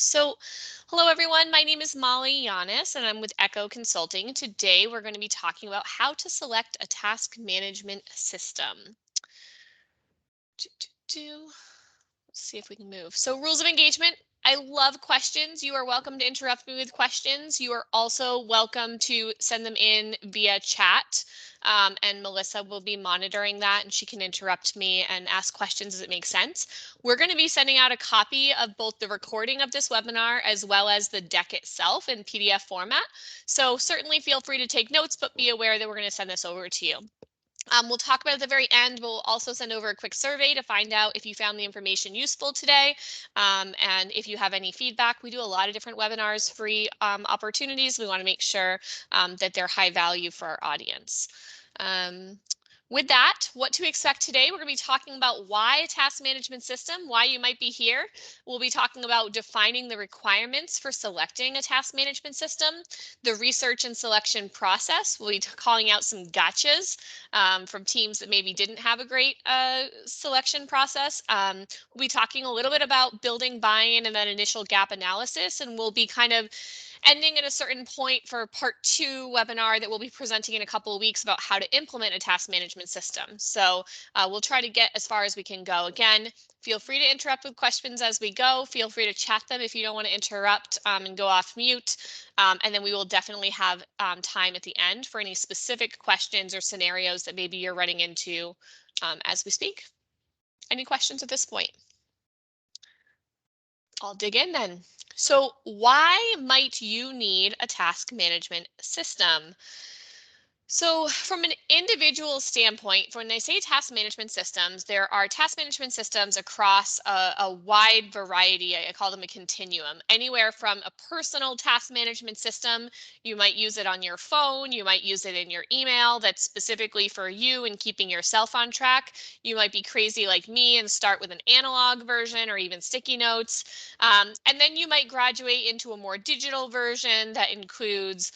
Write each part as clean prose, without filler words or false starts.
So, hello everyone. My name is Molly Yanis and I'm with Echo Consulting. Today we're going to be talking about how to select a task management system. Let's see if we can move. So, rules of engagement. I love questions. You are welcome to interrupt me with questions. You are also welcome to send them in via chat. And Melissa will be monitoring that and she can interrupt me and ask questions as it makes sense. We're going to be sending out a copy of both the recording of this webinar as well as the deck itself in PDF format. So certainly feel free to take notes, but be aware that we're going to send this over to you. We'll talk about it at the very end. We'll also send over a quick survey to find out if you found the information useful today. And if you have any feedback, we do a lot of different webinars, free opportunities. We want to make sure that they're high value for our audience. With that, what to expect today, we're going to be talking about why a task management system, why you might be here. We'll be talking about defining the requirements for selecting a task management system, the research and selection process. We'll be calling out some gotchas from teams that maybe didn't have a great selection process. We'll be talking a little bit about building buy-in and that initial gap analysis, and we'll be kind of ending at a certain point for part 2 webinar that we'll be presenting in a couple of weeks about how to implement a task management system. So we'll try to get as far as we can go. Again, feel free to interrupt with questions as we go. Feel free to chat them if you don't want to interrupt and go off mute. And then we will definitely have time at the end for any specific questions or scenarios that maybe you're running into as we speak. Any questions at this point? I'll dig in then. So why might you need a task management system? So from an individual standpoint, when they say task management systems, there are task management systems across a wide variety. I call them a continuum, anywhere from a personal task management system. You might use it on your phone. You might use it in your email that's specifically for you and keeping yourself on track. You might be crazy like me and start with an analog version or even sticky notes. And then you might graduate into a more digital version that includes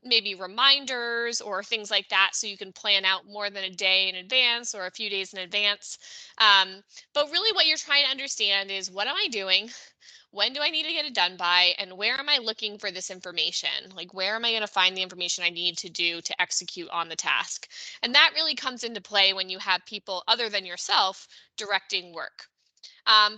maybe reminders or things like that, so you can plan out more than a day in advance or a few days in advance. But really what you're trying to understand is, what am I doing? When do I need to get it done by? And where am I looking for this information? Like, where am I going to find the information I need to do to execute on the task? And that really comes into play when you have people other than yourself directing work.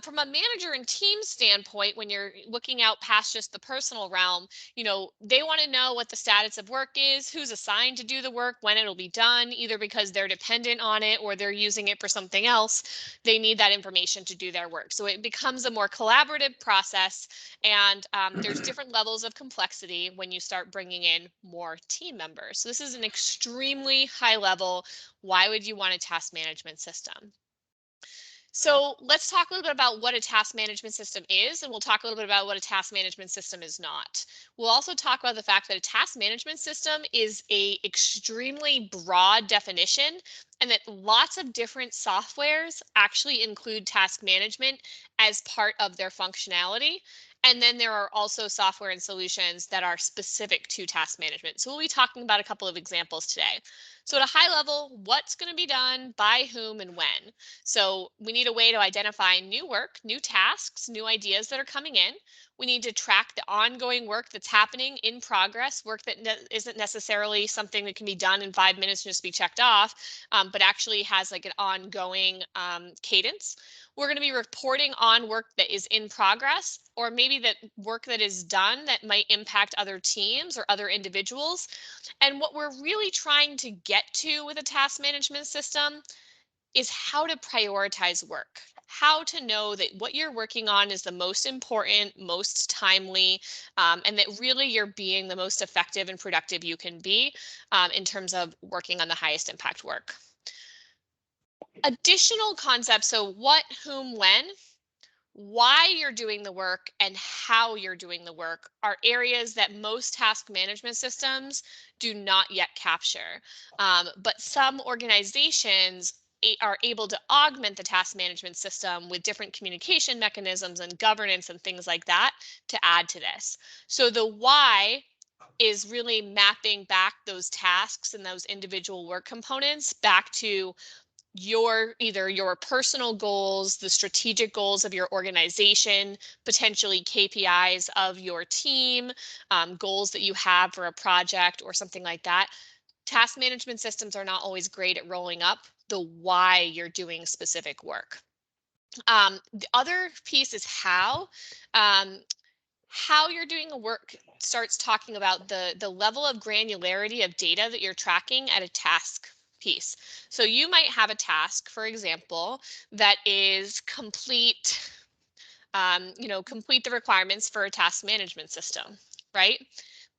From a manager and team standpoint, when you're looking out past just the personal realm, they want to know what the status of work is, who's assigned to do the work, when it'll be done, either because they're dependent on it or they're using it for something else. They need that information to do their work. So it becomes a more collaborative process, and there's different levels of complexity when you start bringing in more team members. So this is an extremely high level. Why would you want a task management system? So let's talk a little bit about what a task management system is, and we'll talk a little bit about what a task management system is not. We'll also talk about the fact that a task management system is an extremely broad definition, and that lots of different softwares actually include task management as part of their functionality. And then there are also software and solutions that are specific to task management. So we'll be talking about a couple of examples today. So at a high level, what's going to be done, by whom, and when? So we need a way to identify new work, new tasks, new ideas that are coming in. We need to track the ongoing work that's happening in progress, work that isn't necessarily something that can be done in 5 minutes and just be checked off, but actually has like an ongoing cadence. We're going to be reporting on work that is in progress, or maybe that work that is done that might impact other teams or other individuals. And what we're really trying to get to with a task management system is how to prioritize work, how to know that what you're working on is the most important, most timely, and that really you're being the most effective and productive you can be in terms of working on the highest impact work. Additional concepts, so what, whom, when, why you're doing the work, and how you're doing the work are areas that most task management systems do not yet capture. But some organizations are able to augment the task management system with different communication mechanisms and governance and things like that to add to this. So the why is really mapping back those tasks and those individual work components back to either your personal goals, the strategic goals of your organization, potentially KPIs of your team, goals that you have for a project or something like that. Task management systems are not always great at rolling up the why you're doing specific work. The other piece is how. How you're doing the work starts talking about the level of granularity of data that you're tracking at a task piece. So you might have a task, for example, that is complete the requirements for a task management system, right?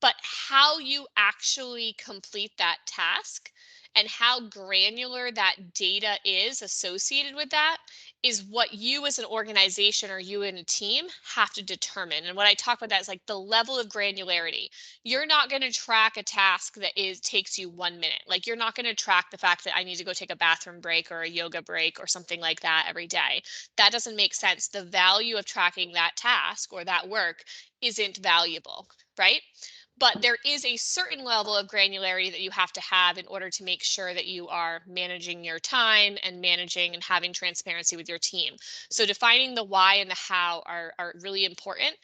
But how you actually complete that task and how granular that data is associated with that is what you as an organization or you in a team have to determine. And what I talk about that is like the level of granularity. You're not going to track a task that takes you 1 minute. Like you're not going to track the fact that I need to go take a bathroom break or a yoga break or something like that every day. That doesn't make sense. The value of tracking that task or that work isn't valuable, right? But there is a certain level of granularity that you have to have in order to make sure that you are managing your time and managing and having transparency with your team. So defining the why and the how are really important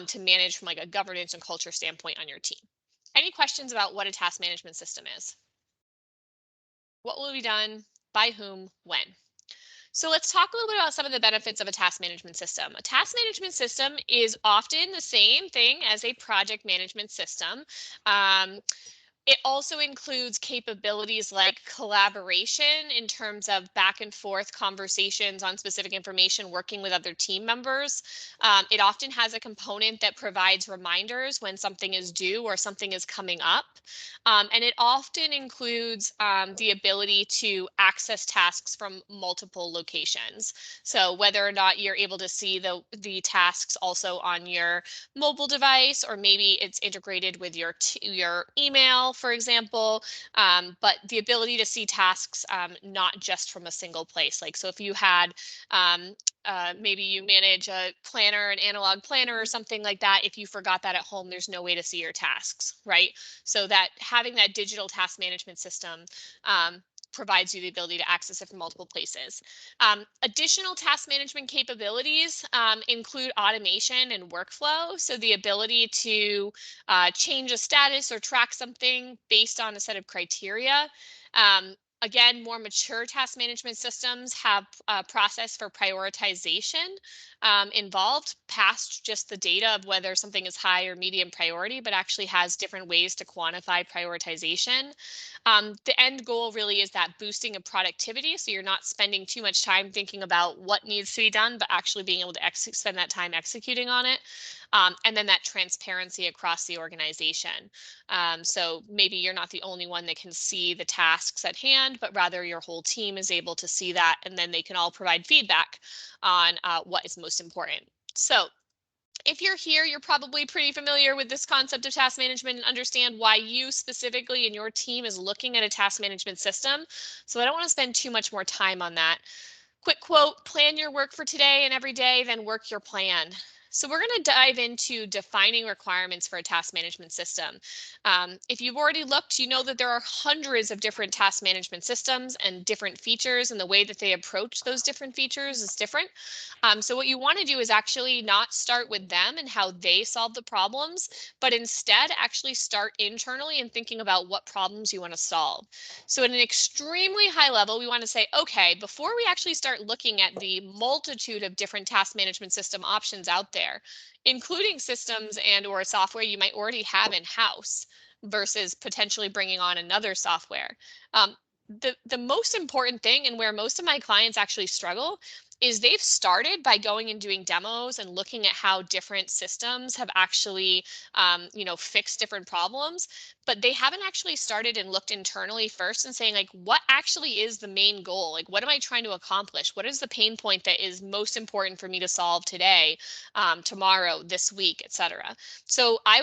to manage from like a governance and culture standpoint on your team. Any questions about what a task management system is? What will be done? By whom? When? So let's talk a little bit about some of the benefits of a task management system. A task management system is often the same thing as a project management system. Um, it also includes capabilities like collaboration in terms of back and forth conversations on specific information, working with other team members. It often has a component that provides reminders when something is due or something is coming up. And it often includes the ability to access tasks from multiple locations. So whether or not you're able to see the tasks also on your mobile device, or maybe it's integrated with your email, for example, but the ability to see tasks not just from a single place. Like, so if you had maybe you manage a planner, an analog planner or something like that, if you forgot that at home, there's no way to see your tasks, right? So that having that digital task management system provides you the ability to access it from multiple places. Additional task management capabilities include automation and workflow. So the ability to change a status or track something based on a set of criteria. Again, more mature task management systems have a process for prioritization involved past just the data of whether something is high or medium priority, but actually has different ways to quantify prioritization. The end goal really is that boosting of productivity. So you're not spending too much time thinking about what needs to be done, but actually being able to spend that time executing on it. And then that transparency across the organization. So maybe you're not the only one that can see the tasks at hand, but rather your whole team is able to see that, and then they can all provide feedback on what is most important. So if you're here, you're probably pretty familiar with this concept of task management and understand why you specifically and your team is looking at a task management system. So I don't want to spend too much more time on that. Quick quote: plan your work for today and every day, then work your plan. So we're going to dive into defining requirements for a task management system. If you've already looked, you know that there are hundreds of different task management systems and different features, and the way that they approach those different features is different. So what you want to do is actually not start with them and how they solve the problems, but instead actually start internally and thinking about what problems you want to solve. So at an extremely high level, we want to say, okay, before we actually start looking at the multitude of different task management system options out there, including systems and or software you might already have in-house versus potentially bringing on another software. The most important thing, and where most of my clients actually struggle, is they've started by going and doing demos and looking at how different systems have actually fixed different problems, but they haven't actually started and looked internally first and saying, like, what actually is the main goal? Like, what am I trying to accomplish? What is the pain point that is most important for me to solve today, tomorrow, this week, etc. So I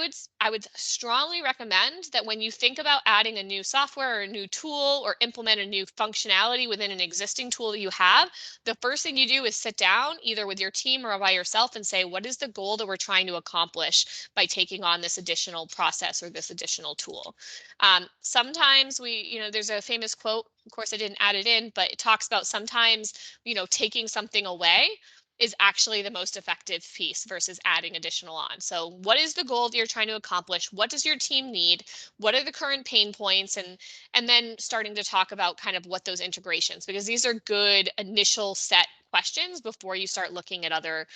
would strongly recommend that when you think about adding a new software or a new tool or implement a new functionality within an existing tool that you have, the first thing you do is sit down either with your team or by yourself and say, what is the goal that we're trying to accomplish by taking on this additional process or this additional tool? Sometimes there's a famous quote, of course, I didn't add it in, but it talks about sometimes, taking something away is actually the most effective piece versus adding additional on. So what is the goal that you're trying to accomplish? What does your team need? What are the current pain points? And then starting to talk about kind of what those integrations, because these are good initial set questions before you start looking at other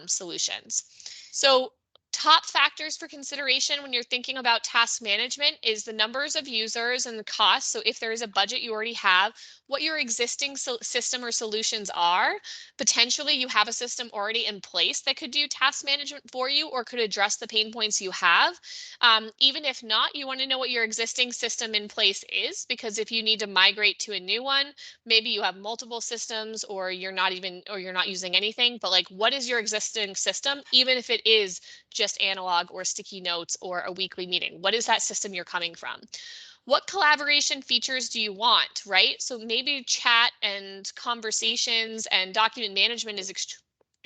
solutions. So top factors for consideration when you're thinking about task management is the numbers of users and the cost. So if there is a budget you already have, what your existing system or solutions are. Potentially you have a system already in place that could do task management for you or could address the pain points you have. Even if not, you want to know what your existing system in place is, because if you need to migrate to a new one, maybe you have multiple systems or you're not using anything, but like, what is your existing system, even if it is just analog or sticky notes or a weekly meeting? What is that system you're coming from? What collaboration features do you want, right? So maybe chat and conversations and document management is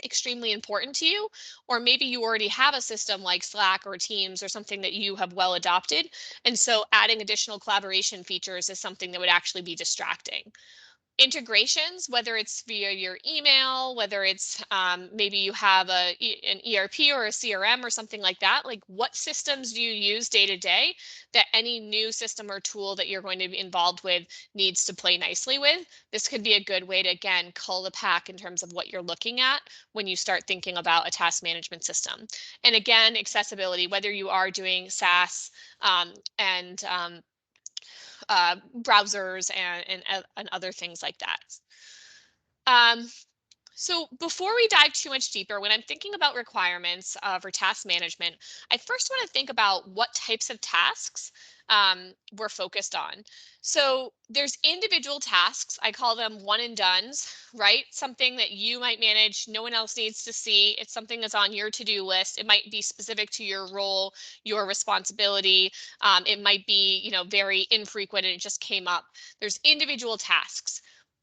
extremely important to you, or maybe you already have a system like Slack or Teams or something that you have well adopted. And so adding additional collaboration features is something that would actually be distracting. Integrations, whether it's via your email, whether it's maybe you have an ERP or a CRM or something like that, like what systems do you use day to day that any new system or tool that you're going to be involved with needs to play nicely with? This could be a good way to, again, cull the pack in terms of what you're looking at when you start thinking about a task management system. And again, accessibility, whether you are doing SaaS and browsers and other things like that. Um, so before we dive too much deeper, when I'm thinking about requirements for task management, I first want to think about what types of tasks we're focused on. So there's individual tasks. I call them one and dones, right? Something that you might manage, no one else needs to see. It's something that's on your to-do list. It might be specific to your role, your responsibility. It might be, very infrequent and it just came up. There's individual tasks.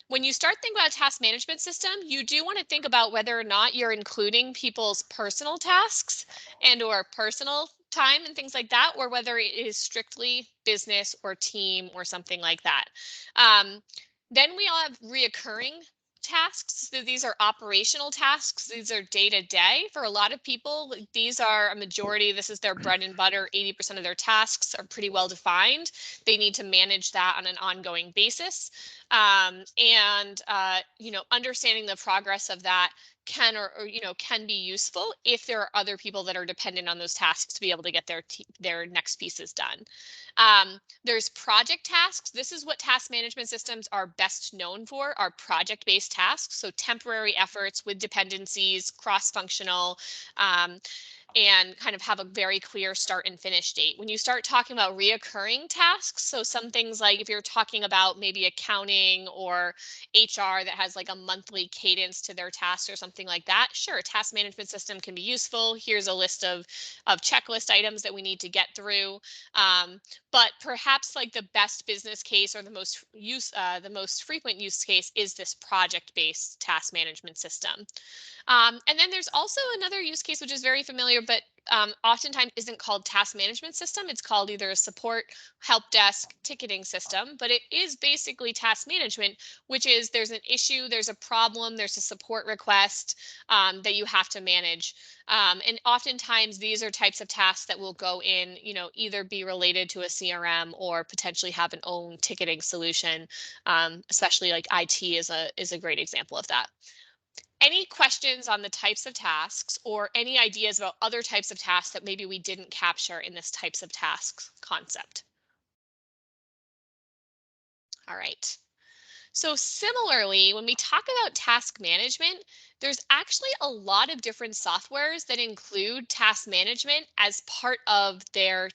When you start thinking about a task management system, you do want to think about whether or not you're including people's personal tasks and or personal time and things like that, or whether it is strictly business or team or something like that. Um, then we all have reoccurring tasks. So these are operational tasks. These are day to day. For a lot of people, these are a majority. This is their bread and butter. 80% of their tasks are pretty well defined. They need to manage that on an ongoing basis. Understanding the progress of that can be useful if there are other people that are dependent on those tasks to be able to get their next pieces done. There's project tasks. This is what task management systems are best known for, are project-based tasks. So temporary efforts with dependencies, cross-functional, and kind of have a very clear start and finish date. When you start talking about reoccurring tasks, so some things like if you're talking about maybe accounting or HR that has like a monthly cadence to their tasks or something like that, sure, task management system can be useful. Here's a list of checklist items that we need to get through. But perhaps like the best business case or the most frequent use case is this project-based task management system. And then there's also another use case, which is very familiar, but oftentimes isn't called task management system. It's called either a support, help desk, ticketing system, but it is basically task management, which is there's an issue, there's a problem, there's a support request that you have to manage. And oftentimes these are types of tasks that will go in, either be related to a CRM or potentially have an own ticketing solution, especially like IT is a great example of that. Any questions on the types of tasks or any ideas about other types of tasks that maybe we didn't capture in this types of tasks concept? All right. So similarly, when we talk about task management, there's actually a lot of different softwares that include task management as part of their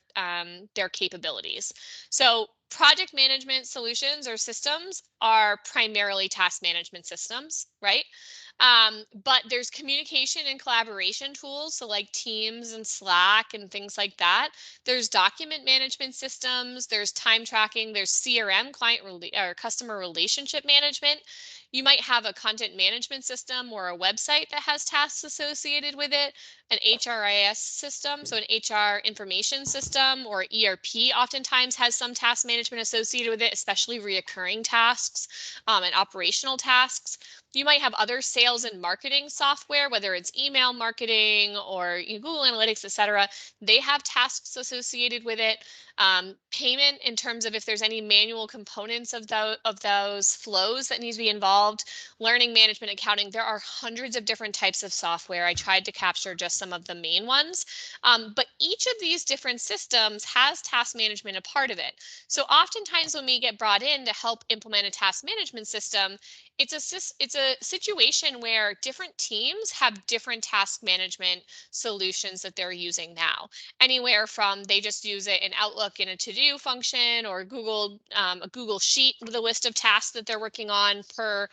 capabilities. So project management solutions or systems are primarily task management systems, right? But there's communication and collaboration tools, so like Teams and Slack and things like that. There's document management systems, there's time tracking, there's CRM, or customer relationship management. You might have a content management system or a website that has tasks associated with it, an HRIS system, so an HR information system, or ERP oftentimes has some task management associated with it, especially reoccurring tasks and operational tasks. You might have other sales and marketing software, whether it's email marketing or Google Analytics, etc. They have tasks associated with it. Payment, in terms of if there's any manual components of those flows that need to be involved. Learning management, accounting. There are hundreds of different types of software. I tried to capture just some of the main ones, but each of these different systems has task management a part of it. So oftentimes when we get brought in to help implement a task management system, it's a situation where different teams have different task management solutions that they're using now. Anywhere from they just use it in Outlook in a to-do function, or a Google Sheet with a list of tasks that they're working on per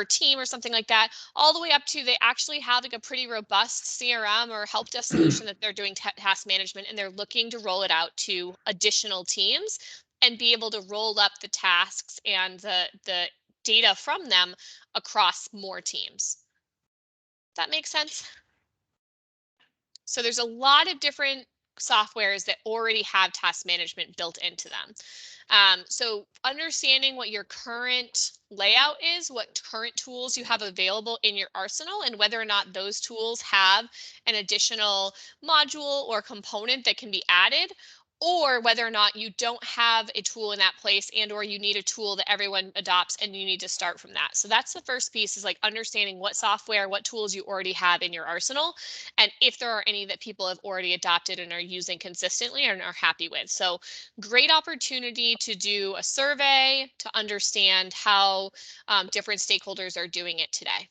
team or something like that, all the way up to they actually have like a pretty robust CRM or help desk solution that they're doing task management, and they're looking to roll it out to additional teams and be able to roll up the tasks and the data from them across more teams. Does that make sense? So there's a lot of different softwares that already have task management built into them. So understanding what your current layout is, what current tools you have available in your arsenal, and whether or not those tools have an additional module or component that can be added, or whether or not you don't have a tool in that place, and or you need a tool that everyone adopts and you need to start from that. So that's the first piece, is like understanding what software, what tools you already have in your arsenal, and if there are any that people have already adopted and are using consistently and are happy with. So great opportunity to do a survey to understand how different stakeholders are doing it today.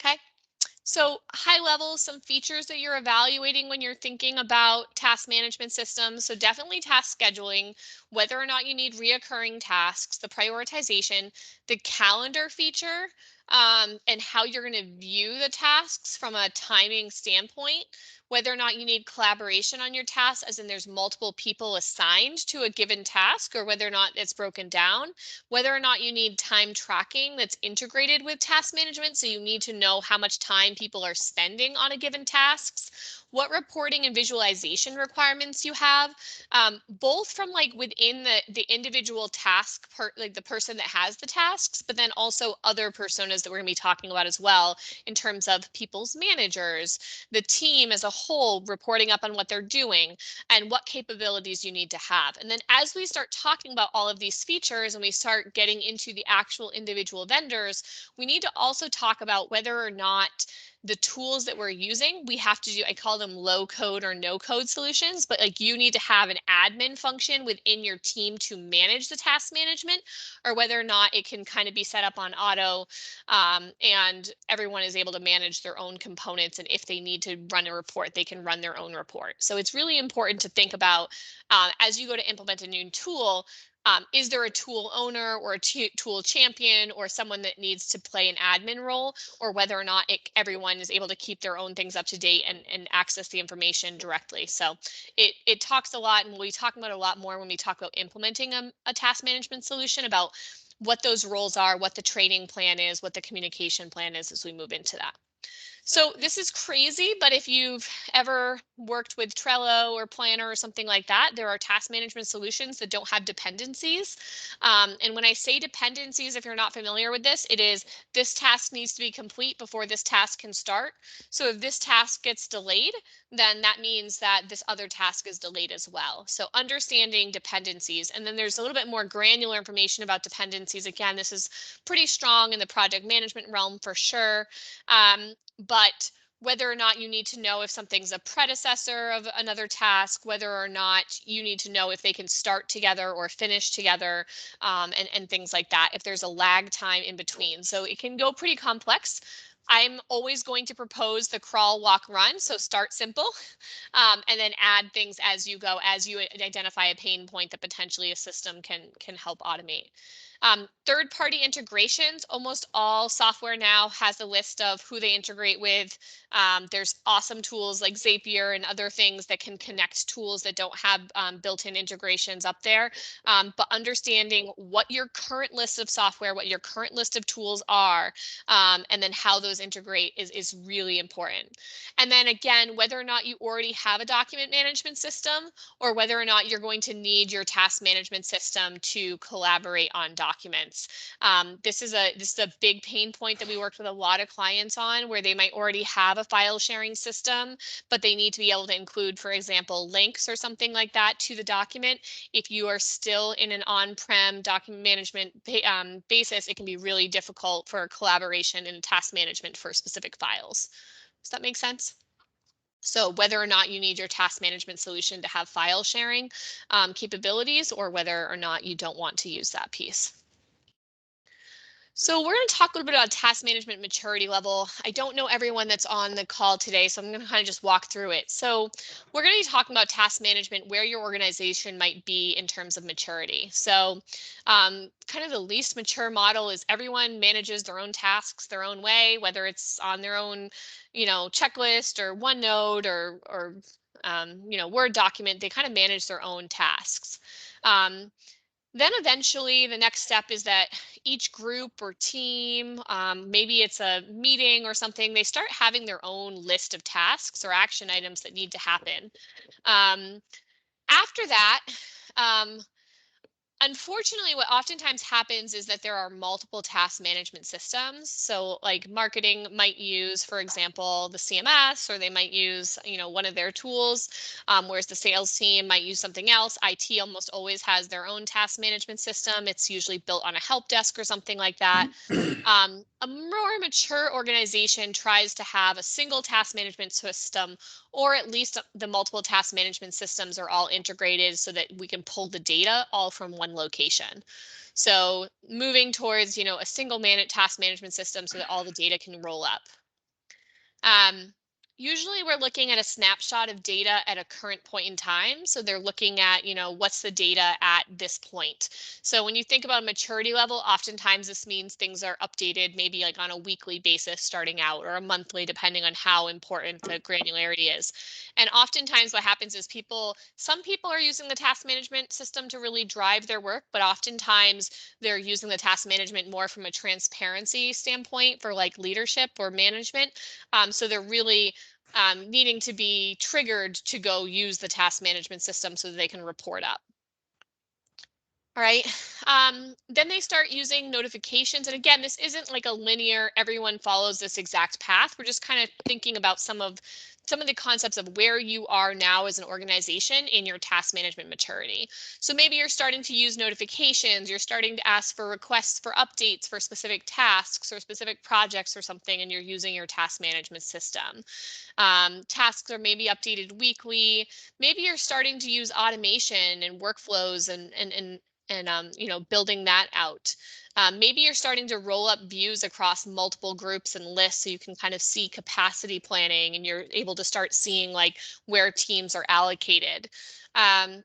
Okay. So high level, some features that you're evaluating when you're thinking about task management systems. So definitely task scheduling, whether or not you need reoccurring tasks, the prioritization, the calendar feature, and how you're going to view the tasks from a timing standpoint, whether or not you need collaboration on your tasks, as in there's multiple people assigned to a given task, or whether or not it's broken down, whether or not you need time tracking that's integrated with task management. So you need to know how much time people are spending on a given tasks, what reporting and visualization requirements you have, both from like within the individual task, like the person that has the tasks, but then also other personas that we're going to be talking about as well, in terms of people's managers, the team as a whole, reporting up on what they're doing and what capabilities you need to have. And then as we start talking about all of these features and we start getting into the actual individual vendors, we need to also talk about whether or not the tools that we're using, we have to do, I call them low code or no code solutions, but like you need to have an admin function within your team to manage the task management, or whether or not it can kind of be set up on auto, and everyone is able to manage their own components. And if they need to run a report, they can run their own report. So it's really important to think about, as you go to implement a new tool, is there a tool owner or a tool champion or someone that needs to play an admin role, or whether or not everyone is able to keep their own things up to date and access the information directly. So it talks a lot, and we'll be talking about a lot more when we talk about implementing a task management solution, about what those roles are, what the training plan is, what the communication plan is as we move into that. So this is crazy, but if you've ever worked with Trello or Planner or something like that, there are task management solutions that don't have dependencies. And when I say dependencies, if you're not familiar with this, it is this task needs to be complete before this task can start. So if this task gets delayed, then that means that this other task is delayed as well. So understanding dependencies. And then there's a little bit more granular information about dependencies. Again, this is pretty strong in the project management realm for sure. But whether or not you need to know if something's a predecessor of another task, whether or not you need to know if they can start together or finish together, and things like that, if there's a lag time in between. So it can go pretty complex, I'm always going to propose the crawl, walk, run. So start simple, and then add things as you go, as you identify a pain point that potentially a system can help automate. Third-party integrations. Almost all software now has a list of who they integrate with. There's awesome tools like Zapier and other things that can connect tools that don't have built-in integrations up there. But understanding what your current list of software, what your current list of tools are, and then how those integrate is really important. And then again, whether or not you already have a document management system or whether or not you're going to need your task management system to collaborate on documents. This is a big pain point that we worked with a lot of clients on, where they might already have a file sharing system, but they need to be able to include, for example, links or something like that to the document. If you are still in an on-prem document management basis, it can be really difficult for collaboration and task management for specific files. Does that make sense? So whether or not you need your task management solution to have file sharing capabilities, or whether or not you don't want to use that piece. So we're going to talk a little bit about task management maturity level. I don't know everyone that's on the call today, so I'm going to kind of just walk through it. So we're going to be talking about task management, where your organization might be in terms of maturity. So kind of the least mature model is everyone manages their own tasks their own way, whether it's on their own, checklist or OneNote or Word document. They kind of manage their own tasks. Then eventually the next step is that each group or team, maybe it's a meeting or something, they start having their own list of tasks or action items that need to happen. Um, After that, um, unfortunately, what oftentimes happens is that there are multiple task management systems. So like marketing might use, for example, the CMS, or they might use, one of their tools, whereas the sales team might use something else. IT almost always has their own task management system. It's usually built on a help desk or something like that. A more mature organization tries to have a single task management system, or at least the multiple task management systems are all integrated so that we can pull the data all from one location. So moving towards, a single task management system so that all the data can roll up. Um, Usually we're looking at a snapshot of data at a current point in time. So they're looking at, what's the data at this point. So when you think about maturity level, oftentimes this means things are updated maybe like on a weekly basis starting out, or a monthly, depending on how important the granularity is. And oftentimes what happens is some people are using the task management system to really drive their work, but oftentimes they're using the task management more from a transparency standpoint for like leadership or management. So they're really needing to be triggered to go use the task management system so that they can report up. All right. Then they start using notifications. And again, this isn't like a linear, everyone follows this exact path. We're just kind of thinking about some of the concepts of where you are now as an organization in your task management maturity. So maybe you're starting to use notifications, you're starting to ask for requests for updates for specific tasks or specific projects or something, and you're using your task management system. Tasks are maybe updated weekly. Maybe you're starting to use automation and workflows and building that out. Maybe you're starting to roll up views across multiple groups and lists, so you can kind of see capacity planning, and you're able to start seeing like where teams are allocated. Um,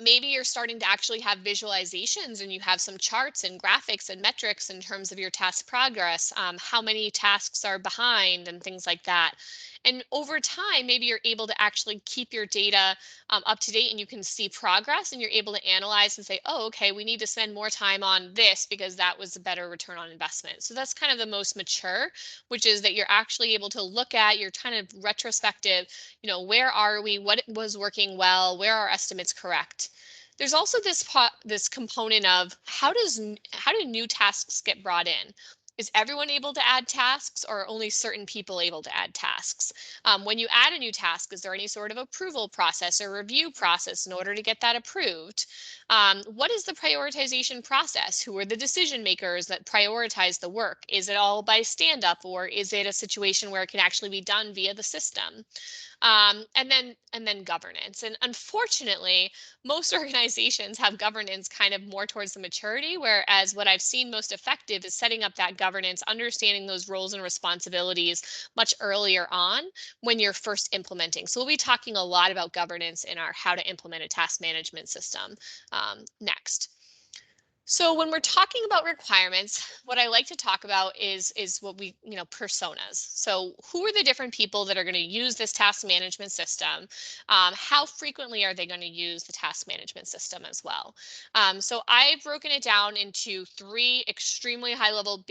Maybe you're starting to actually have visualizations, and you have some charts and graphics and metrics in terms of your task progress, how many tasks are behind and things like that. And over time, maybe you're able to actually keep your data up to date, and you can see progress, and you're able to analyze and say, oh, okay, we need to spend more time on this because that was a better return on investment. So that's kind of the most mature, which is that you're actually able to look at your kind of retrospective, where are we, what was working well, where are estimates correct. There's also this component of how do new tasks get brought in? Is everyone able to add tasks, or are only certain people able to add tasks? When you add a new task, is there any sort of approval process or review process in order to get that approved? What is the prioritization process? Who are the decision makers that prioritize the work? Is it all by stand up, or is it a situation where it can actually be done via the system? And then governance. And unfortunately, most organizations have governance kind of more towards the maturity, whereas what I've seen most effective is setting up that governance, understanding those roles and responsibilities much earlier on when you're first implementing. So we'll be talking a lot about governance in our how to implement a task management system next. So when we're talking about requirements, what I like to talk about is what we, personas. So who are the different people that are going to use this task management system? How frequently are they going to use the task management system as well? So I've broken it down into three extremely high level,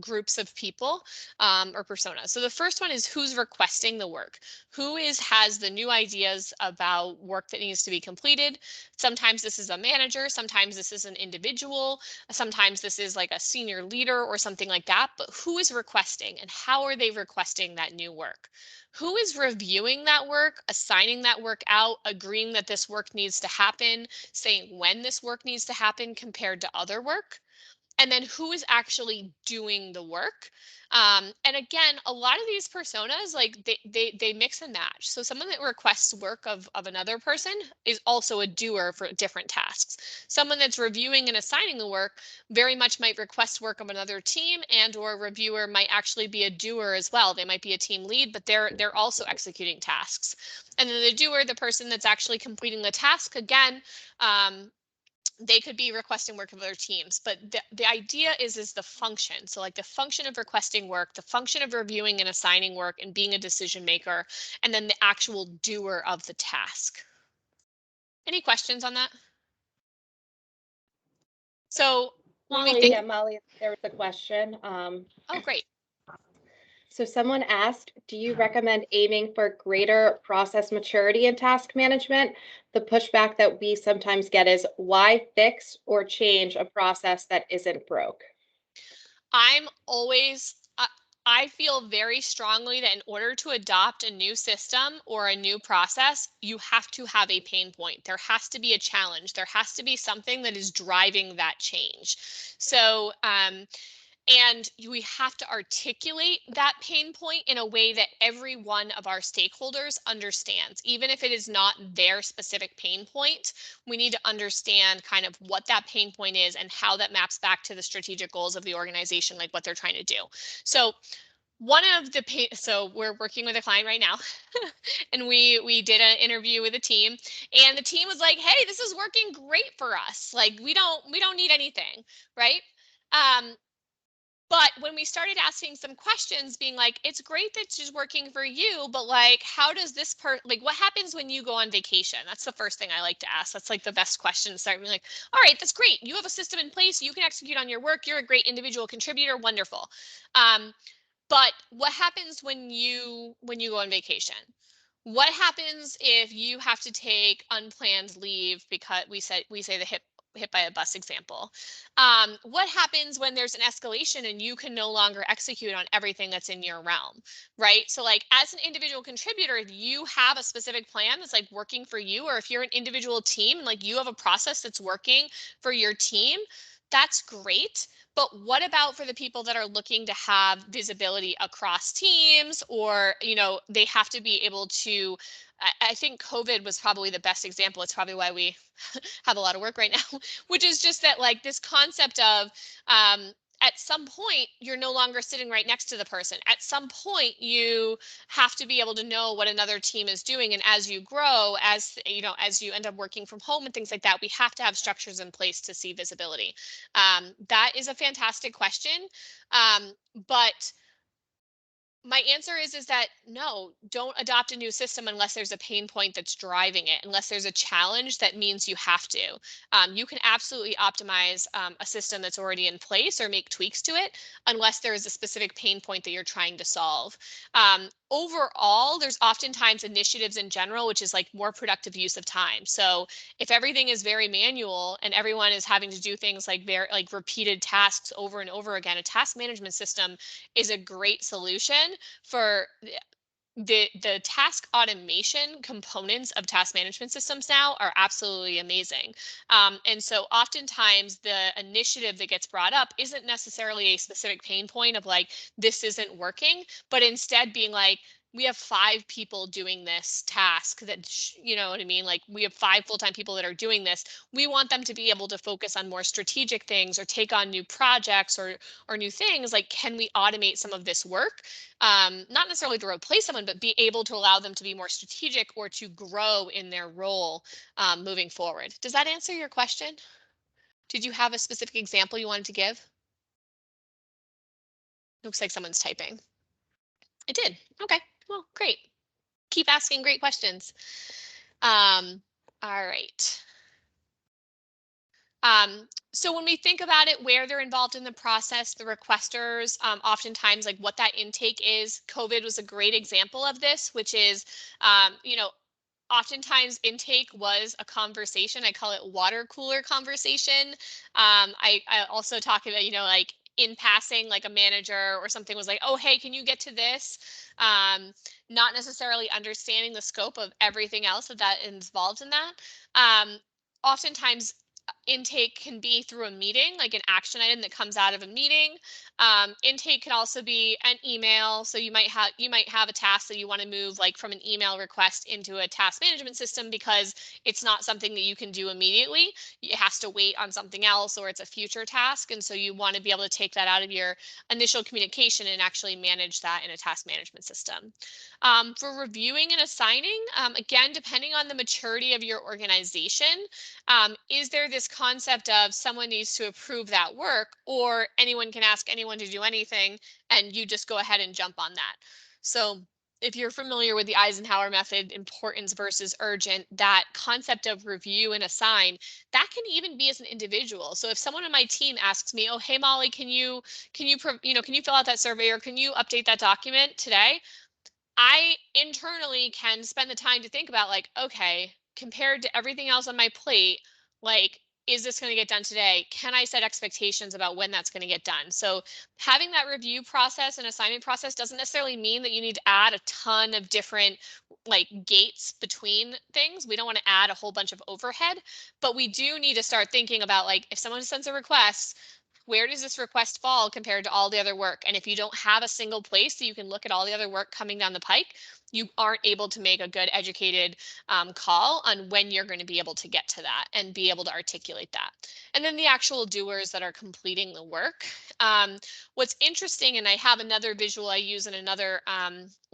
groups of people or personas. So the first one is who's requesting the work. Who has the new ideas about work that needs to be completed? Sometimes this is a manager, sometimes this is an individual, sometimes this is like a senior leader or something like that, but who is requesting and how are they requesting that new work? Who is reviewing that work, assigning that work out, agreeing that this work needs to happen, saying when this work needs to happen compared to other work? And then who is actually doing the work? And again, a lot of these personas, like they mix and match. So someone that requests work of another person is also a doer for different tasks. Someone that's reviewing and assigning the work very much might request work of another team, and or a reviewer might actually be a doer as well. They might be a team lead, but they're also executing tasks. And then the doer, the person that's actually completing the task, again, they could be requesting work of other teams, but the idea is the function. So like the function of requesting work, the function of reviewing and assigning work and being a decision maker, and then the actual doer of the task. Any questions on that? So when we think, Molly, there was a question. oh, great. So someone asked, do you recommend aiming for greater process maturity in task management? The pushback that we sometimes get is why fix or change a process that isn't broke? I'm always, I feel very strongly that in order to adopt a new system or a new process, you have to have a pain point. There has to be a challenge. There has to be something that is driving that change. So, and we have to articulate that pain point in a way that every one of our stakeholders understands. Even if it is not their specific pain point, we need to understand kind of what that pain point is and how that maps back to the strategic goals of the organization, like what they're trying to do. So so we're working with a client right now and we did an interview with a team, and the team was like, hey, this is working great for us. Like we don't need anything, right? Um, but when we started asking some questions, being like, it's great that she's working for you, but like, how does this like, what happens when you go on vacation? That's the first thing I like to ask. That's like the best question to start being like, all right, that's great. You have a system in place. You can execute on your work. You're a great individual contributor. Wonderful. But what happens when you go on vacation? What happens if you have to take unplanned leave because we say the hit by a bus example? What happens when there's an escalation and you can no longer execute on everything that's in your realm, right? So like as an individual contributor, if you have a specific plan that's like working for you, or if you're an individual team and like you have a process that's working for your team, that's great. But what about for the people that are looking to have visibility across teams, or, they have to be able to, I think COVID was probably the best example. It's probably why we have a lot of work right now, which is just that like this concept of, at some point you're no longer sitting right next to the person. At some point you have to be able to know what another team is doing, and as you grow, as you end up working from home and things like that, we have to have structures in place to see visibility. That is a fantastic question, but my answer is that no, don't adopt a new system unless there's a pain point that's driving it, unless there's a challenge that means you have to. You can absolutely optimize a system that's already in place or make tweaks to it unless there is a specific pain point that you're trying to solve. Overall, there's oftentimes initiatives in general, which is like more productive use of time. So if everything is very manual and everyone is having to do things like like repeated tasks over and over again, a task management system is a great solution for the task automation components of task management systems now are absolutely amazing. And so oftentimes the initiative that gets brought up isn't necessarily a specific pain point of like, this isn't working, but instead being like, we have 5 people doing this task that, you know what I mean? Like we have 5 full-time people that are doing this. We want them to be able to focus on more strategic things or take on new projects or new things. Like, can we automate some of this work? Not necessarily to replace someone, but be able to allow them to be more strategic or to grow in their role moving forward. Does that answer your question? Did you have a specific example you wanted to give? Looks like someone's typing. It did. Okay. Well, great. Keep asking great questions. All right. So when we think about it, where they're involved in the process, the requesters, oftentimes like what that intake is, COVID was a great example of this, which is, you know, oftentimes intake was a conversation. I call it water cooler conversation. I also talk about, you know, like in passing, like a manager or something was like, oh, hey, can you get to this? Not necessarily understanding the scope of everything else that is involved in that. Oftentimes intake can be through a meeting, like an action item that comes out of a meeting. Intake can also be an email. So you might have a task that you want to move like from an email request into a task management system because it's not something that you can do immediately. It has to wait on something else or it's a future task. And so you want to be able to take that out of your initial communication and actually manage that in a task management system. For reviewing and assigning, again, depending on the maturity of your organization, is there this concept of someone needs to approve that work or anyone can ask anyone to do anything and you just go ahead and jump on that? So if you're familiar with the Eisenhower method, importance versus urgent, that concept of review and assign, that can even be as an individual. So if someone on my team asks me, oh, hey, Molly, can you fill out that survey or can you update that document today? I internally can spend the time to think about like, okay, compared to everything else on my plate, like, is this going to get done today? Can I set expectations about when that's going to get done? So having that review process and assignment process doesn't necessarily mean that you need to add a ton of different like gates between things. We don't want to add a whole bunch of overhead, but we do need to start thinking about like if someone sends a request, where does this request fall compared to all the other work? And if you don't have a single place that you can look at all the other work coming down the pike, you aren't able to make a good educated call on when you're going to be able to get to that and be able to articulate that. And then the actual doers that are completing the work. What's interesting, and I have another visual I use in another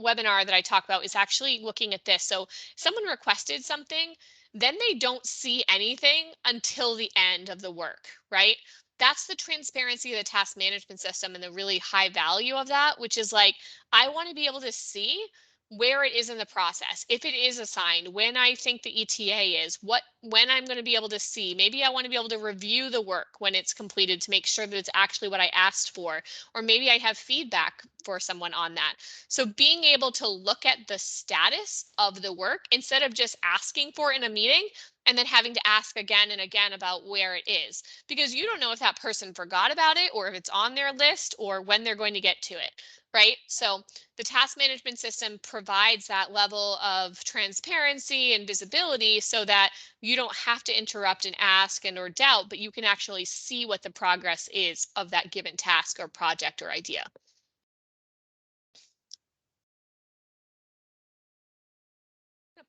webinar that I talk about, is actually looking at this. So someone requested something, then they don't see anything until the end of the work, right? That's the transparency of the task management system and the really high value of that, which is like, I want to be able to see where it is in the process. If it is assigned, when I think the ETA is, when I'm going to be able to see, maybe I want to be able to review the work when it's completed to make sure that it's actually what I asked for, or maybe I have feedback for someone on that. So being able to look at the status of the work instead of just asking for it in a meeting and then having to ask again and again about where it is, because you don't know if that person forgot about it or if it's on their list or when they're going to get to it, right? So the task management system provides that level of transparency and visibility so that you don't have to interrupt and ask and or doubt, but you can actually see what the progress is of that given task or project or idea.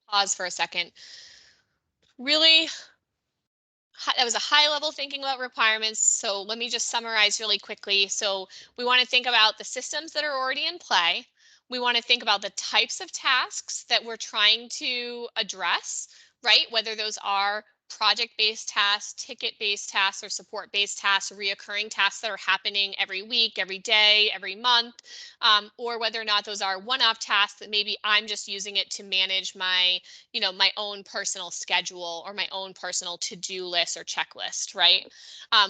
Pause for a second. Really, that was a high level thinking about requirements. So let me just summarize really quickly. So we want to think about the systems that are already in play. We want to think about the types of tasks that we're trying to address, right? Whether those are project-based tasks, ticket-based tasks, or support-based tasks, reoccurring tasks that are happening every week, every day, every month, or whether or not those are one-off tasks that maybe I'm just using it to manage my, my own personal schedule or my own personal to-do list or checklist, right?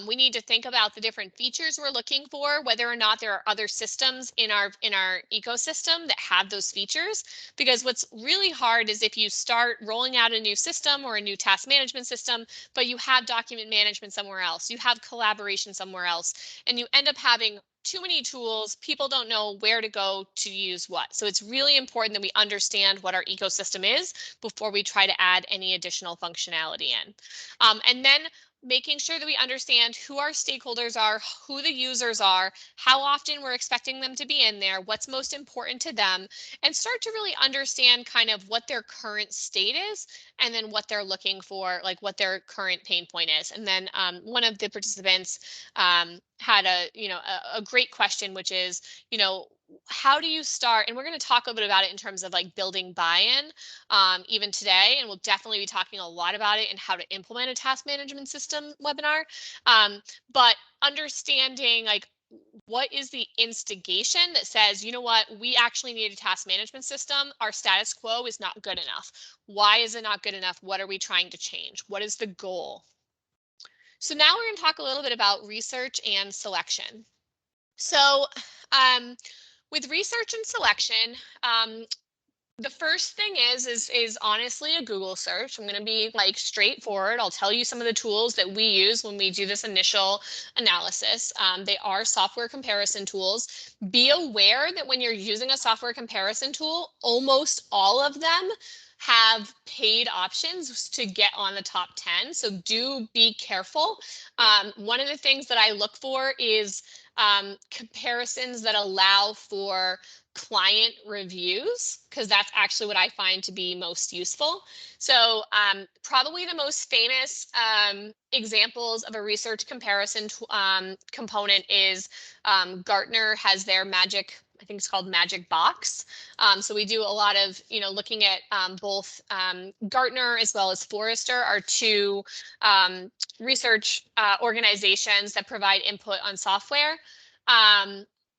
We need to think about the different features we're looking for, whether or not there are other systems in our ecosystem that have those features. Because what's really hard is if you start rolling out a new system or a new task management system, but you have document management somewhere else, you have collaboration somewhere else, and you end up having too many tools, people don't know where to go to use what. So it's really important that we understand what our ecosystem is before we try to add any additional functionality in. And then making sure that we understand who our stakeholders are, who the users are, how often we're expecting them to be in there, what's most important to them, and start to really understand kind of what their current state is, and then what they're looking for, like what their current pain point is. And then one of the participants had a great question, which is, how do you start? And we're going to talk a little bit about it in terms of like building buy-in even today, and we'll definitely be talking a lot about it and how to implement a task management system webinar. But understanding like what is the instigation that says, you know what, we actually need a task management system. Our status quo is not good enough. Why is it not good enough? What are we trying to change? What is the goal? So now we're going to talk a little bit about research and selection. So with research and selection, the first thing is honestly a Google search. I'm going to be like straightforward. I'll tell you some of the tools that we use when we do this initial analysis. They are software comparison tools. Be aware that when you're using a software comparison tool, almost all of them have paid options to get on the top 10. So do be careful. One of the things that I look for is comparisons that allow for client reviews, because that's actually what I find to be most useful. So probably the most famous examples of a research comparison component is Gartner has their magic, I think it's called Magic Box. So we do a lot of, looking at both Gartner as well as Forrester are two research organizations that provide input on software.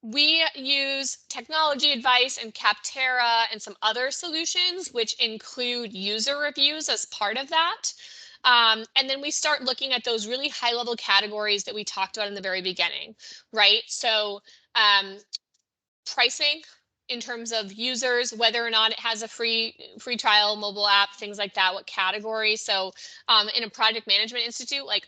We use Technology Advice and Capterra and some other solutions, which include user reviews as part of that. And then we start looking at those really high level categories that we talked about in the very beginning, right? So pricing in terms of users, whether or not it has a free trial, mobile app, things like that, what category. So in a project management institute, like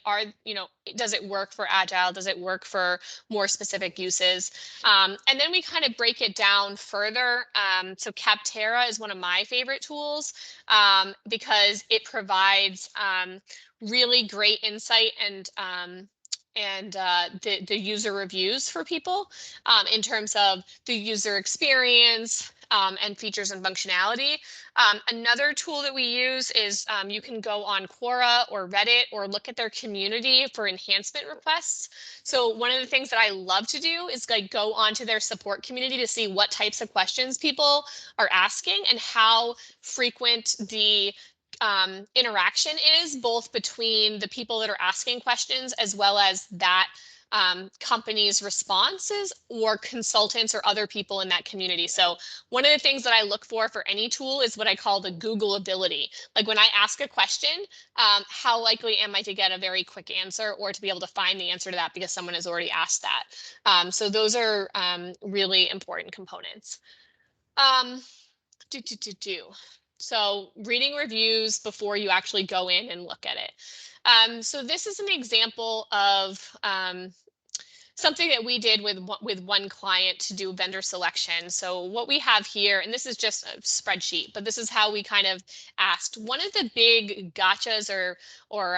does it work for agile? Does it work for more specific uses? And then we kind of break it down further. So Capterra is one of my favorite tools because it provides really great insight and the user reviews for people in terms of the user experience and features and functionality. Another tool that we use is you can go on Quora or Reddit or look at their community for enhancement requests. So one of the things that I love to do is like go onto their support community to see what types of questions people are asking and how frequent the interaction is, both between the people that are asking questions as well as that company's responses or consultants or other people in that community. So one of the things that I look for any tool is what I call the Google ability. Like when I ask a question, how likely am I to get a very quick answer or to be able to find the answer to that because someone has already asked that. So those are really important components. So reading reviews before you actually go in and look at it. So this is an example of something that we did with one client to do vendor selection. So what we have here, and this is just a spreadsheet, but this is how we kind of asked. One of the big gotchas or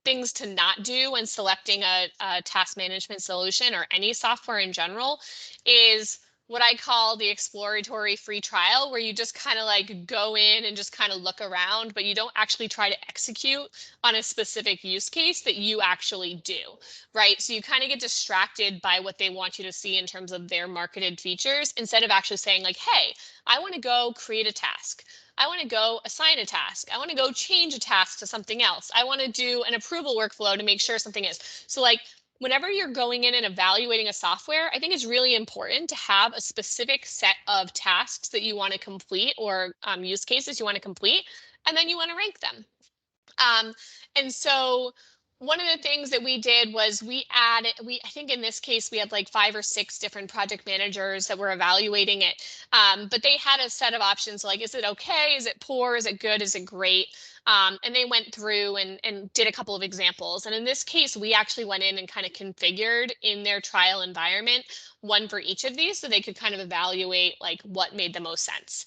things to not do when selecting a task management solution or any software in general is what I call the exploratory free trial, where you just kind of like go in and just kind of look around, but you don't actually try to execute on a specific use case that you actually do, right? So you kind of get distracted by what they want you to see in terms of their marketed features instead of actually saying like, hey, I want to go create a task. I want to go assign a task. I want to go change a task to something else. I want to do an approval workflow to make sure something is. So like, whenever you're going in and evaluating a software, I think it's really important to have a specific set of tasks that you want to complete or use cases you want to complete, and then you want to rank them. And so one of the things that we did was I think in this case, we had like 5 or 6 different project managers that were evaluating it. But they had a set of options like, is it okay? Is it poor? Is it good? Is it great? And they went through and did a couple of examples. And in this case, we actually went in and kind of configured in their trial environment, one for each of these so they could kind of evaluate like what made the most sense.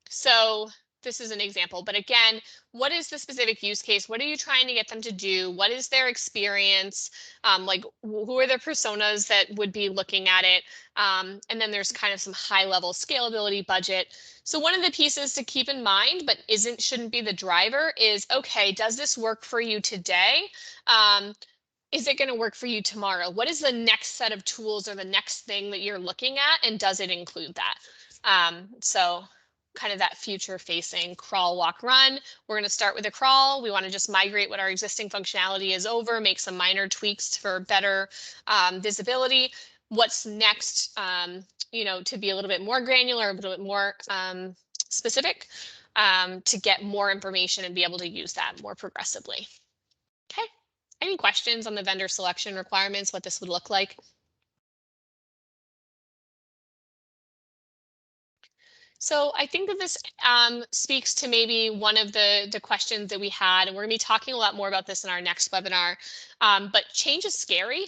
So this is an example, but again, what is the specific use case? What are you trying to get them to do? What is their experience? Like, who are their personas that would be looking at it? And then there's kind of some high level scalability budget. So one of the pieces to keep in mind, but shouldn't be the driver, is, okay, does this work for you today? Is it going to work for you tomorrow? What is the next set of tools or the next thing that you're looking at? And does it include that? So kind of that future facing crawl, walk, run. We're going to start with a crawl. We want to just migrate what our existing functionality is over, make some minor tweaks for better visibility. What's next, to be a little bit more granular, a little bit more specific, to get more information and be able to use that more progressively. Okay. Any questions on the vendor selection requirements, what this would look like? So I think that this speaks to maybe one of the questions that we had, and we're going to be talking a lot more about this in our next webinar. But change is scary.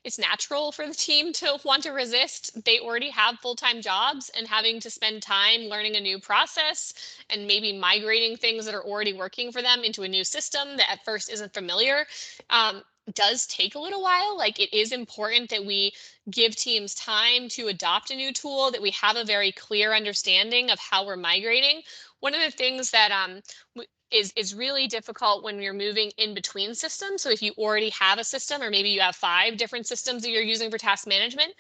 It's natural for the team to want to resist. They already have full-time jobs, and having to spend time learning a new process and maybe migrating things that are already working for them into a new system that at first isn't familiar does take a little while. Like, it is important that we give teams time to adopt a new tool, that we have a very clear understanding of how we're migrating. One of the things that is really difficult when you're moving in between systems. So if you already have a system, or maybe you have 5 different systems that you're using for task management,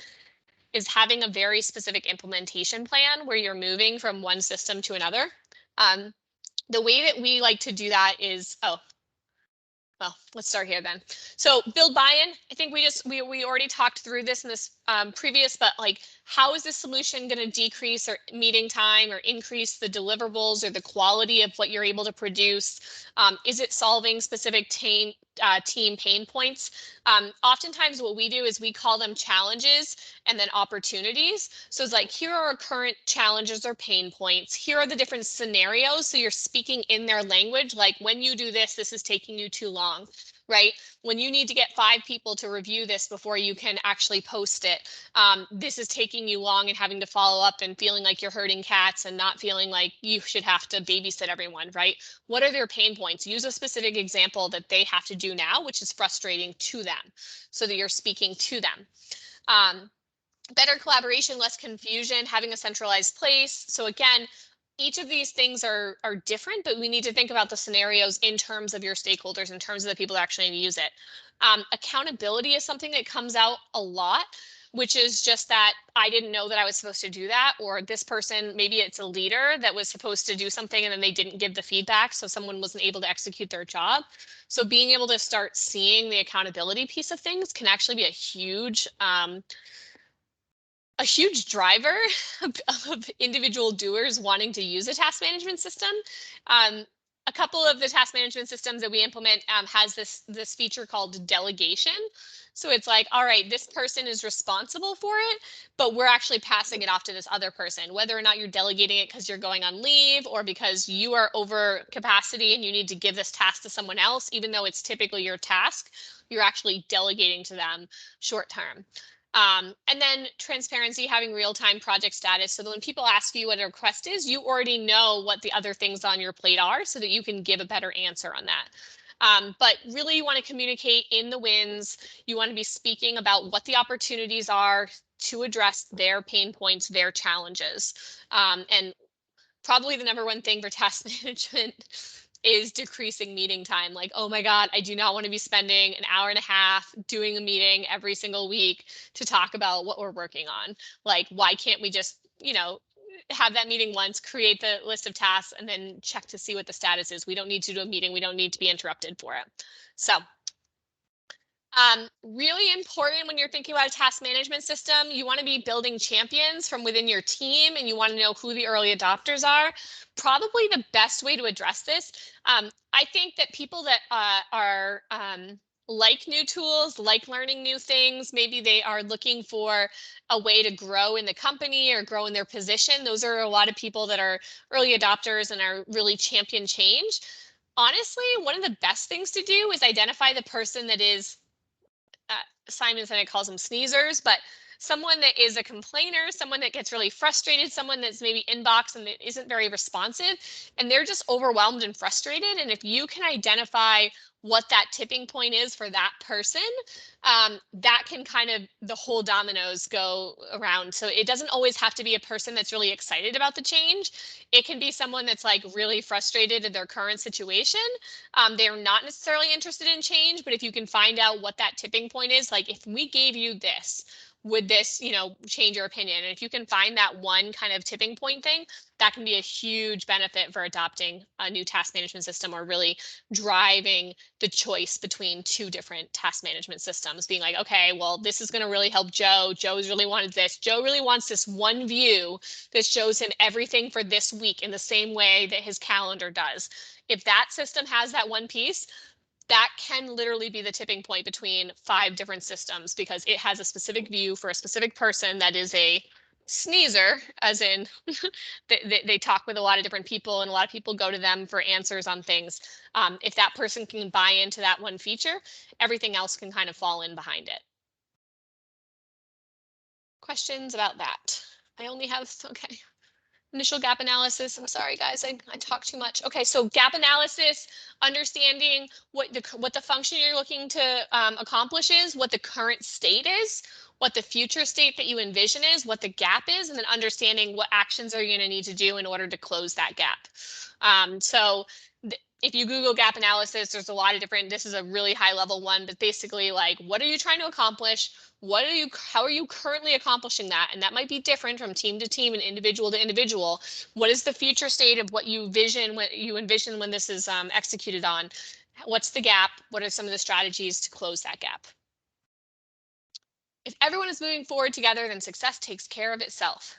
is having a very specific implementation plan where you're moving from one system to another. The way that we like to do that is, well, let's start here then. So build buy-in. I think we already talked through this in this previous, but like, how is this solution going to decrease or meeting time or increase the deliverables or the quality of what you're able to produce? Is it solving specific team pain points? Oftentimes what we do is we call them challenges and then opportunities. So it's like, here are our current challenges or pain points. Here are the different scenarios. So you're speaking in their language, like, when you do this, this is taking you too long, right? When you need to get 5 people to review this before you can actually post it, this is taking you long and having to follow up and feeling like you're herding cats and not feeling like you should have to babysit everyone, right? What are their pain points? Use a specific example that they have to do now, which is frustrating to them, so that you're speaking to them. Better collaboration, less confusion, having a centralized place. So again, each of these things are different, but we need to think about the scenarios in terms of your stakeholders, in terms of the people that actually use it. Accountability is something that comes out a lot, which is just that I didn't know that I was supposed to do that, or this person, maybe it's a leader that was supposed to do something and then they didn't give the feedback, so someone wasn't able to execute their job. So being able to start seeing the accountability piece of things can actually be a huge driver of individual doers wanting to use a task management system. A couple of the task management systems that we implement has this feature called delegation. So it's like, all right, this person is responsible for it, but we're actually passing it off to this other person, whether or not you're delegating it because you're going on leave or because you are over capacity and you need to give this task to someone else, even though it's typically your task, you're actually delegating to them short term. And then transparency, having real-time project status, so that when people ask you what a request is, you already know what the other things on your plate are, so that you can give a better answer on that. But really, you want to communicate in the wins. You want to be speaking about what the opportunities are to address their pain points, their challenges. And probably the #1 thing for task management is decreasing meeting time. Like, oh my God, I do not want to be spending an hour and a half doing a meeting every single week to talk about what we're working on. Like, why can't we just, have that meeting once, create the list of tasks, and then check to see what the status is? We don't need to do a meeting. We don't need to be interrupted for it. So really important when you're thinking about a task management system, you want to be building champions from within your team, and you want to know who the early adopters are. Probably the best way to address this, I think that people that are like new tools, like learning new things, maybe they are looking for a way to grow in the company or grow in their position. Those are a lot of people that are early adopters and are really champion change. Honestly, one of the best things to do is identify the person that is Simon Sinek calls them sneezers, but someone that is a complainer, someone that gets really frustrated, someone that's maybe inbox and that isn't very responsive, and they're just overwhelmed and frustrated. And if you can identify what that tipping point is for that person, that can kind of the whole dominoes go around. So it doesn't always have to be a person that's really excited about the change. It can be someone that's like really frustrated in their current situation. They're not necessarily interested in change, but if you can find out what that tipping point is, like if we gave you this, would this, change your opinion? And if you can find that one kind of tipping point thing, that can be a huge benefit for adopting a new task management system, or really driving the choice between two different task management systems, being like, okay, well, this is going to really help Joe. Joe's really wanted this. Joe really wants this one view that shows him everything for this week in the same way that his calendar does. If that system has that one piece, that can literally be the tipping point between 5 different systems, because it has a specific view for a specific person that is a sneezer, as in they talk with a lot of different people and a lot of people go to them for answers on things. If that person can buy into that one feature, everything else can kind of fall in behind it. Questions about that? I only have, okay. Initial gap analysis. I'm sorry, guys, I talk too much. Okay, so gap analysis, understanding what the function you're looking to accomplish is, what the current state is, what the future state that you envision is, what the gap is, and then understanding what actions are you going to need to do in order to close that gap. So if you Google gap analysis, there's a lot of different, this is a really high level one, but basically like, what are you trying to accomplish? How are you currently accomplishing that? And that might be different from team to team and individual to individual. What is the future state of what you envision when this is executed on? What's the gap? What are some of the strategies to close that gap? If everyone is moving forward together, then success takes care of itself.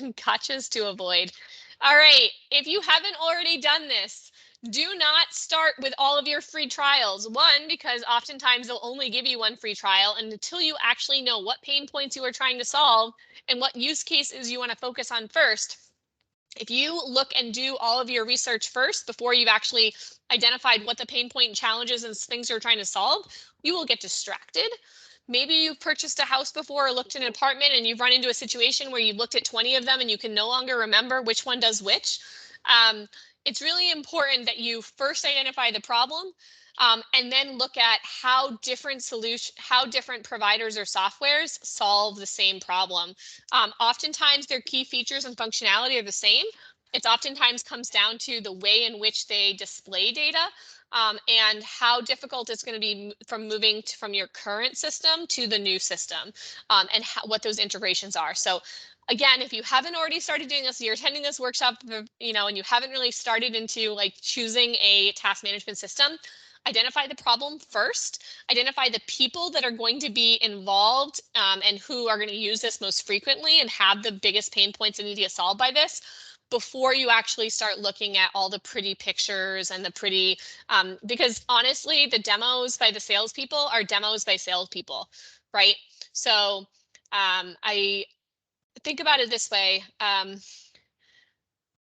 Gotchas to avoid. All right, if you haven't already done this, do not start with all of your free trials. One, because oftentimes they'll only give you one free trial, and until you actually know what pain points you are trying to solve and what use cases you want to focus on first, if you look and do all of your research first before you've actually identified what the pain point and challenges and things you're trying to solve, you will get distracted. Maybe you've purchased a house before or looked at an apartment and you've run into a situation where you've looked at 20 of them and you can no longer remember which one does which. It's really important that you first identify the problem, and then look at how different providers or softwares solve the same problem. Oftentimes their key features and functionality are the same. It oftentimes comes down to the way in which they display data, and how difficult it's going to be from moving from your current system to the new system, and what those integrations are. So again, if you haven't already started doing this, you're attending this workshop, and you haven't really started into like choosing a task management system, identify the problem first, identify the people that are going to be involved, and who are going to use this most frequently and have the biggest pain points that need to get solved by this, before you actually start looking at all the pretty pictures and the pretty, because honestly, the demos by the salespeople are demos by salespeople, right? So I think about it this way.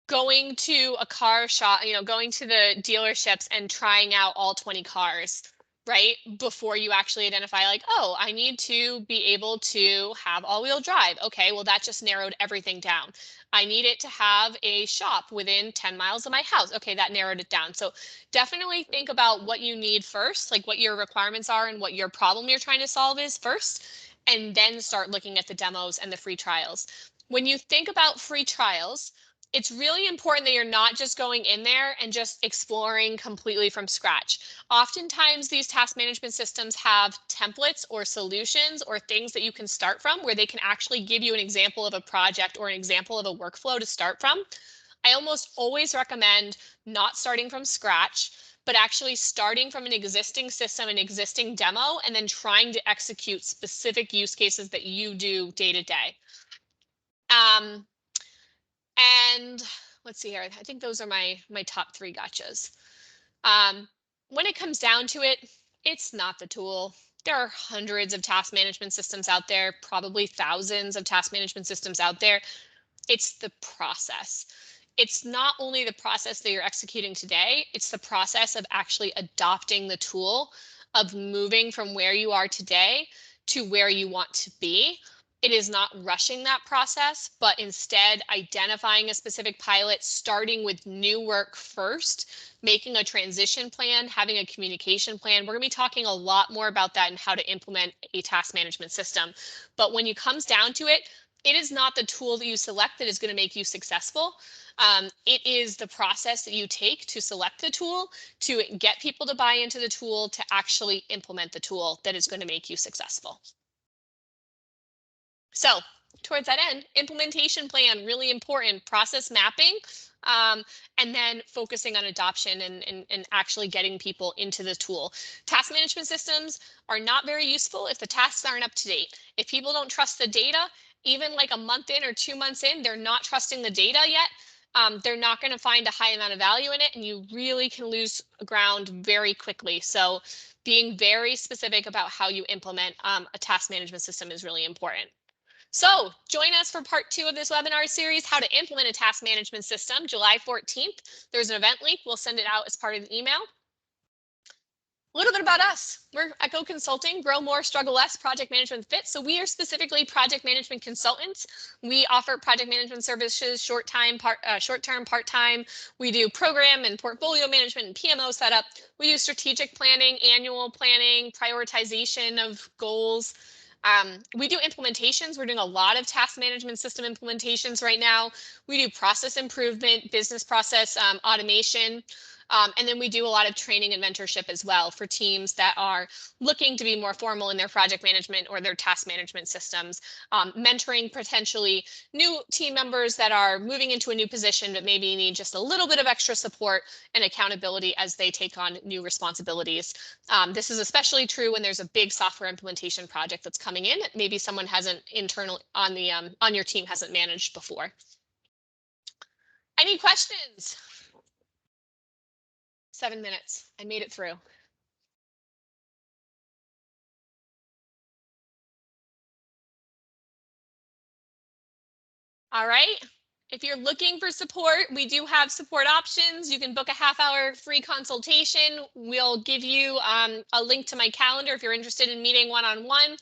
Going to a car shop, going to the dealerships and trying out all 20 cars, right? Before you actually identify like, oh, I need to be able to have all-wheel drive. Okay, well, that just narrowed everything down. I need it to have a shop within 10 miles of my house. Okay, that narrowed it down. So definitely think about what you need first, like what your requirements are and what your problem you're trying to solve is first, and then start looking at the demos and the free trials. When you think about free trials, it's really important that you're not just going in there and just exploring completely from scratch. Oftentimes, these task management systems have templates or solutions or things that you can start from, where they can actually give you an example of a project or an example of a workflow to start from. I almost always recommend not starting from scratch, but actually starting from an existing system, an existing demo, and then trying to execute specific use cases that you do day to day. And let's see here. I think those are my top 3 gotchas. When it comes down to it, it's not the tool. There are hundreds of task management systems out there, probably thousands of task management systems out there. It's the process. It's not only the process that you're executing today, it's the process of actually adopting the tool, of moving from where you are today to where you want to be. It is not rushing that process, but instead identifying a specific pilot, starting with new work first, making a transition plan, having a communication plan. We're going to be talking a lot more about that and how to implement a task management system. But when it comes down to it, it is not the tool that you select that is going to make you successful. It is the process that you take to select the tool, to get people to buy into the tool, to actually implement the tool that is going to make you successful. So towards that end, implementation plan, really important, process mapping, and then focusing on adoption and actually getting people into the tool. Task management systems are not very useful if the tasks aren't up to date. If people don't trust the data, even like a month in or 2 months in, they're not trusting the data yet. They're not going to find a high amount of value in it, and you really can lose ground very quickly. So being very specific about how you implement a task management system is really important. So join us for part 2 of this webinar series, how to implement a task management system, July 14th. There's an event link. We'll send it out as part of the email. A little bit about us. We're at Go Consulting, grow more, struggle less, project management fit. So we are specifically project management consultants. We offer project management services, short-term, part-time. We do program and portfolio management and PMO setup. We do strategic planning, annual planning, prioritization of goals. We do implementations. We're doing a lot of task management system implementations right now. We do process improvement, business process automation. And then we do a lot of training and mentorship as well for teams that are looking to be more formal in their project management or their task management systems, mentoring potentially new team members that are moving into a new position but maybe need just a little bit of extra support and accountability as they take on new responsibilities. This is especially true when there's a big software implementation project that's coming in that maybe someone hasn't internal on the on your team hasn't managed before. Any questions? 7 minutes. I made it through. All right. If you're looking for support, we do have support options. You can book a half-hour free consultation. We'll give you a link to my calendar if you're interested in meeting one-on-one.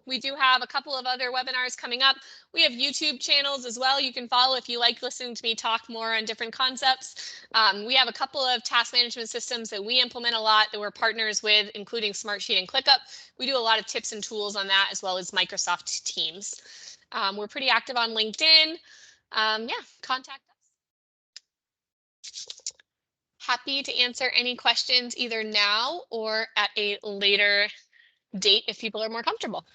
We do have a couple of other webinars coming up. We have YouTube channels as well. You can follow if you like listening to me talk more on different concepts. We have a couple of task management systems that we implement a lot that we're partners with, including Smartsheet and ClickUp. We do a lot of tips and tools on that, as well as Microsoft Teams. We're pretty active on LinkedIn. Yeah, contact us. Happy to answer any questions either now or at a later date if people are more comfortable.